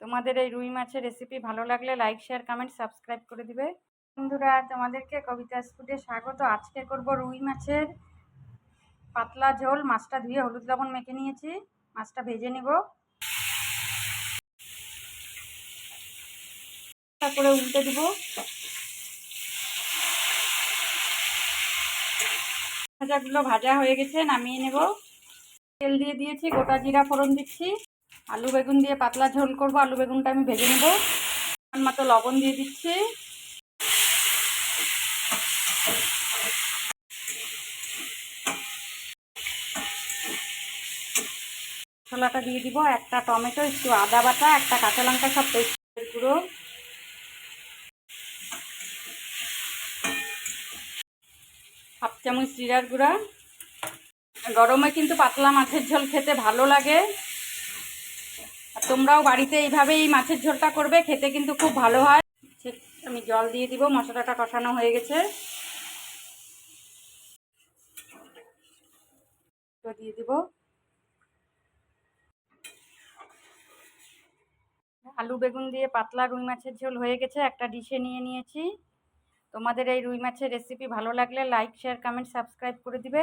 তোমাদের এই রুই মাছের রেসিপি ভালো লাগলে লাইক, শেয়ার, কমেন্ট, সাবস্ক্রাইব করে দিবে। বন্ধুরা, তোমাদেরকে কবিতা ফুডে স্বাগত। আজকে করব রুই মাছের পাতলা ঝোল। মাছটা ধুয়ে হলুদ লবণ মেখে নিয়েছি, মাছটা ভেজে নেব। তারপরে উল্টে দিব। ভাজাগুলো ভাজা হয়ে গেছে, নামিয়ে নেব। তেল দিয়ে দিয়েছি, গোটা জিরা ফোড়ন দিচ্ছি। আলু বেগুন দিয়ে পাতলা ঝোল করব, আলু বেগুনটা আমি ভেজে নেব। মতো লবণ দিয়ে দিচ্ছি। মশলাটা দিয়ে দিব, একটা টমেটো, একটু আদা বাটা, একটা কাঁচা লঙ্কা, সব পেস্টের গুঁড়ো, হাফ চামচ জিরার গুঁড়া। গরমে কিন্তু পাতলা মাছের ঝোল খেতে ভালো লাগে, আর তোমরাও বাড়িতে এইভাবেই মাছের ঝোলটা করবে, খেতে কিন্তু খুব ভালো হয়। আমি জল দিয়ে দিব, মশলাটা কষানো হয়ে গেছে। দিয়ে দিব। আলু বেগুন দিয়ে পাতলা রুই মাছের ঝোল হয়ে গেছে, একটা ডিশে নিয়ে নিয়েছি। তোমাদের এই রুই মাছের রেসিপি ভালো লাগলে লাইক, শেয়ার, কমেন্ট, সাবস্ক্রাইব করে দিবে।